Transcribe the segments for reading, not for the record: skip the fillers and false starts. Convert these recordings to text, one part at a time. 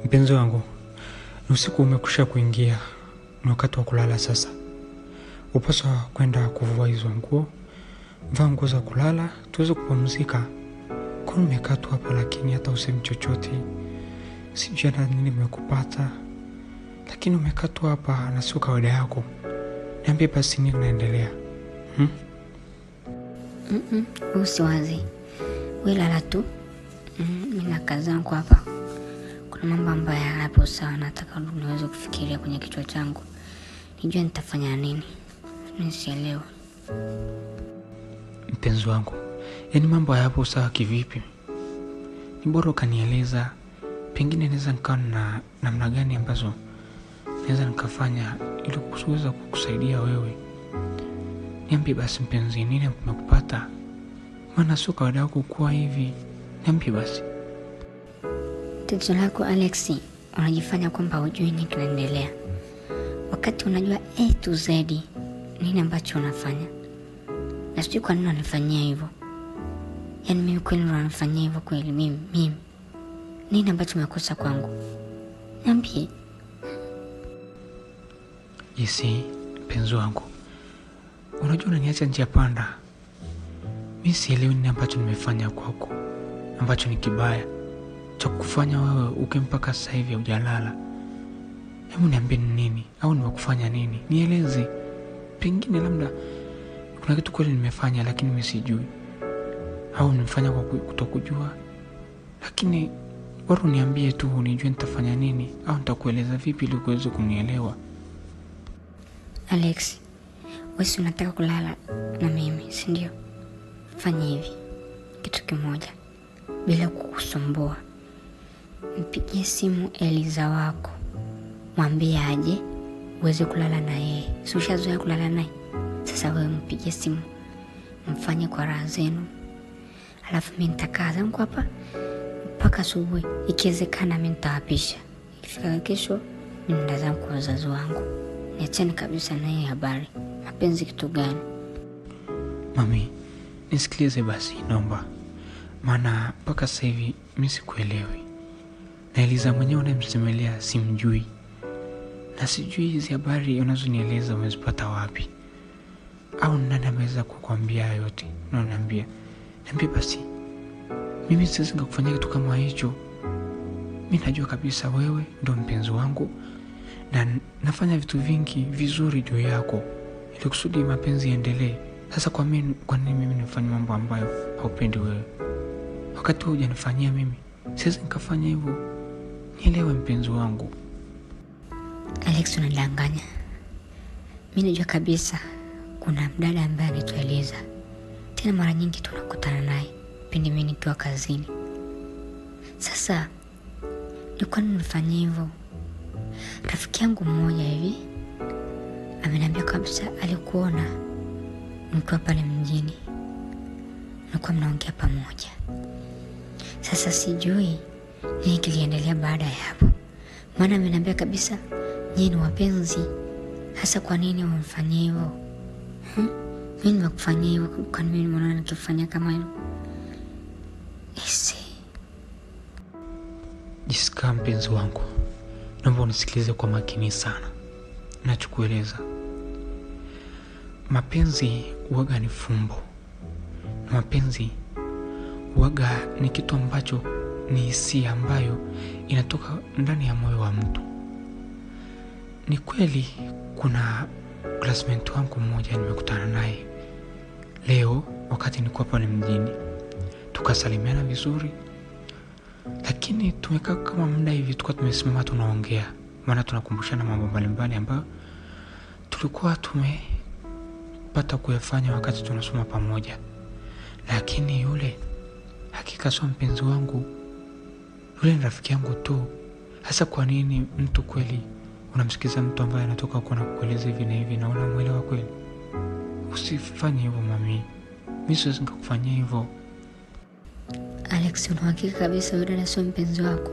Mpenzi wangu, usiku umekusha kuingia, ni wakati wa kulala sasa. Upaswa kwenda kuvua hizo nguo, vaa nguo za kulala, tuweze kupumzika. Kwa nini umekaa tu hapa lakini hata usemi chochote? Sijui hata nini nimekupata, lakini umekaa tu hapa na sio kawaida yako. Niambie basi nini kinaendelea? Usiwazi. Wewe lala tu. Mimi na kazi zangu hapa. Kuna mambo ambayo hapo sawa, nataka niweze kufikiria kwenye kichwa changu. Nijue nitafanya nini. Nisielewe. Mpenzi wangu, yaani mambo hayapo sawa kivipi? Ni bora ukanieleza, pengine naweza nikawa na namna gani ambazo naweza nikafanya ili kuweza kukusaidia wewe. Niambie basi mpenzi, nini kimekupata? Maana sio kawaida yako kuwa hivi. Niambie basi. Tatizo lako Alexi, unajifanya kwamba hujui nini kinaendelea, wakati unajua A to Z nini ambacho unafanya. Na sijui kwa nini unanifanyia hivyo. Yaani mimi kweli unanifanyia hivyo kweli mimi? Nini ambacho umekosa kwangu? Niambie. Yesi, mpenzi wangu, unajua unaniacha njia panda. Mimi sielewi nini ambacho nimefanya kwako ambacho ni kibaya cha kufanya wewe mpaka sasa hivi hujalala. Hebu niambie nini au nimekufanya nini? Nieleze. Pengine labda kuna kitu kweli nimefanya lakini mimi sijui, au nimefanya kwa kutokujua. Lakini bora niambie tu unijue nitafanya nini, au nitakueleza vipi ili uweze kunielewa. Alex, wewe unataka kulala na mimi, si ndio? Fanya hivi kitu kimoja bila kukusumbua. Mpigie simu Eliza wako, mwambie aje uweze kulala na yeye. Si ushazoea kulala naye? Sasa wewe mpigie simu, mfanye kwa raha zenu. Alafu mimi nitakaa zangu hapa mpaka asubuhi. Ikiwezekana mimi nitawapisha. Ikifika kesho mimi nenda zangu kwa wazazi wangu. Niachane kabisa na hii habari. Mapenzi kitu gani? Mami, nisikilize basi naomba. Maana mpaka sasa hivi mimi sikuelewi. Na Eliza mwenyewe unayemsemelea simjui. Na sijui hizi habari unazonieleza umezipata wapi? Au nani ameweza kukuambia yote? Niambie basi. Mimi siwezi kufanya kitu kama hicho. Mimi najua kabisa wewe ndio mpenzi wangu na nafanya vitu vingi vizuri juu yako ili kusudi mapenzi yaendelee. Sasa kwa nini mimi nifanye mambo ambayo haupendi wewe? Wakati wewe hujanifanyia mimi, siwezi nikafanya hivyo. Nielewe mpenzi wangu. Alex, unadanganya. Mimi najua kabisa kuna mdada ambaye anatueleza. Tena mara nyingi tunakutana naye pindi mimi nikiwa kazini. Sasa ni kwa nini nifanye hivyo? Rafiki yangu mmoja hivi ameniambia kabisa alikuona mkiwa pale mjini, mlikuwa mnaongea pamoja. Sasa sijui nini kiliendelea baada ya hapo, maana ameniambia kabisa nyinyi ni wapenzi. Hasa kwa nini umfanyia hivyo? Mimi nimekufanyia hivyo, kwa nini mbona nikifanya kama hivyo? Jisikia mpenzi wangu, naomba unisikilize kwa makini sana. Nachokueleza, mapenzi huwaga ni fumbo. Na mapenzi huwaga ni kitu ambacho ni hisia ambayo inatoka ndani ya moyo wa mtu. Ni kweli kuna classmate wangu mmoja nimekutana naye leo wakati nilikuwa pale mjini. Tukasalimiana vizuri, lakini tumekaa kama muda hivi tulikuwa tumesimama tunaongea, maana tunakumbushana mambo mbalimbali ambayo tulikuwa tumepata kuyafanya wakati tunasoma pamoja. Lakini yule hakika sio mpenzi wangu. Yule ni rafiki yangu tu. Hasa kwa nini mtu kweli unamsikiza mtu ambaye anatoka huko na kukueleza hivi na hivi na unamuelewa kweli? Usifanye hivyo mami. Mimi siwezi nikakufanyia hivyo. Alex, unahakika kabisa yule dada sio mpenzi wako?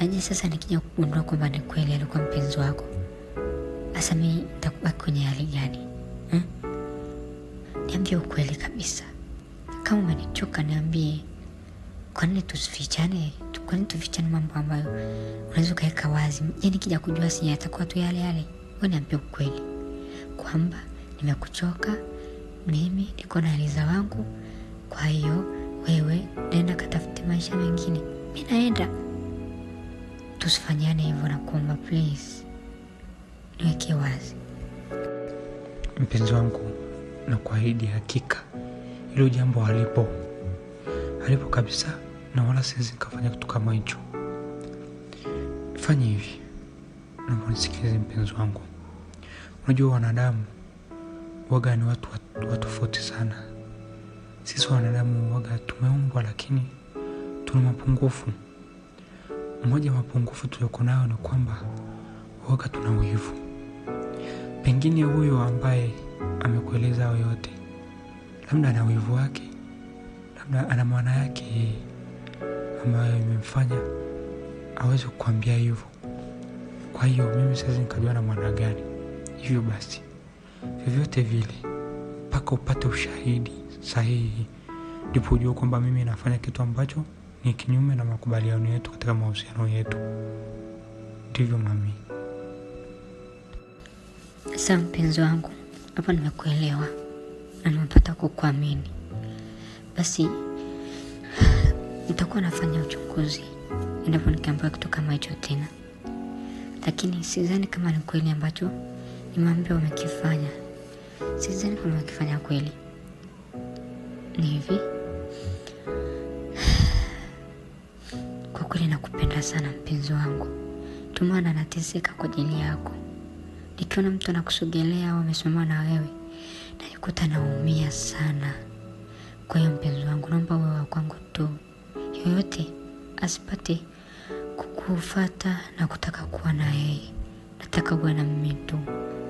Naje sasa nikija kugundua kwamba ni kweli alikuwa mpenzi wako, sasa mimi nitakubaki kwenye hali gani? Niambie ukweli kabisa. Kama umenichoka niambie. Kwa nini tusifichane? Kwa nini tufichane mambo ambayo unaweza kaweka wazi? Yaani kija kujua si yatakuwa tu yale yale. Wewe niambie ukweli kwamba nimekuchoka, mimi niko na Eliza wangu, kwa hiyo wewe nenda katafute maisha mengine, mimi naenda. Tusifanyane hivyo na kuomba, please. Niweke wazi. Mpenzi wangu, na kuahidi hakika hilo jambo halipo kabisa, na wala siwezi nikafanya kitu kama hicho. Fanya hivi, naomba unisikilize mpenzi wangu. Unajua wanadamu waga ni watu tofauti sana. Sisi wanadamu waga tumeumbwa, lakini tuna mapungufu. Mmoja wa mapungufu tuliyoko nayo ni kwamba waga tuna wivu. Pengine huyo ambaye amekueleza hayo yote, labda ana wivu wake, labda ana maana yake ambayo imemfanya aweze kukuambia hivyo. Kwa hiyo mimi siwezi nikajua na maana gani. Hivyo basi, vyovyote vile, mpaka upate ushahidi sahihi, ndipo ujue kwamba mimi nafanya kitu ambacho ni kinyume na makubaliano yetu katika mahusiano yetu. Ndivyo mami. Sasa mpenzi wangu, hapa nimekuelewa na nimepata kukuamini. Basi nitakuwa nafanya uchunguzi endapo nikiambiwa kitu kama hicho tena. Lakini sidhani kama ni kweli ambacho nimeambiwa umekifanya. Sidhani kama umekifanya kweli. Ni hivi, kwa kweli nakupenda sana mpenzi wangu. Tumana nateseka kwa ajili yako. Nikiona mtu anakusogelea au amesimama na wewe, najikuta naumia sana. Kwa hiyo mpenzi wangu, naomba wewe wa kwangu tu. Yoyote asipate kukufuata na kutaka kuwa na yeye. Nataka uwe na mimi tu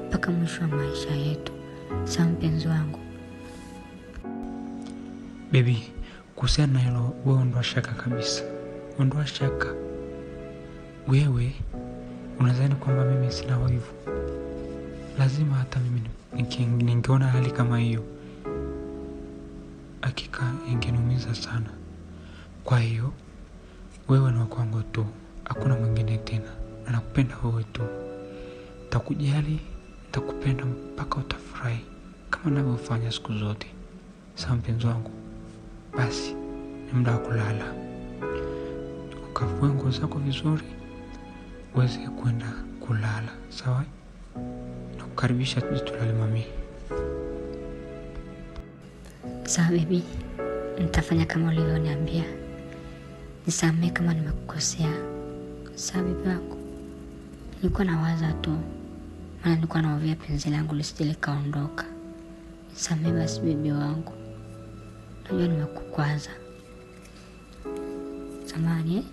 mpaka mwisho wa maisha yetu. Sawa mpenzi wangu? Baby, kuhusiana na hilo, wewe ondoa shaka kabisa. Ondoa shaka. Wewe unadhani kwamba mimi sina wivu? Lazima hata mimi ningeona hali kama hiyo, hakika ingeniumiza sana. Kwa hiyo wewe ni wa kwangu tu, hakuna mwingine tena. Na nakupenda wewe tu. Nitakujali, nitakupenda mpaka utafurahi kama ninavyofanya siku zote. Sawa mpenzi wangu? Basi ni muda wa kulala. Ukavue nguo zako vizuri uweze kwenda kulala, sawa? Nakukaribisha tuje tulale mami. Sawa baby, nitafanya kama ulivyoniambia. Nisamehe kama nimekukosea. Sawa bibi wangu? Nilikuwa nawaza tu, maana nilikuwa naovia penzi langu lisije likaondoka. Nisamehe basi bibi wangu. Najua nimekukwaza. Samahani.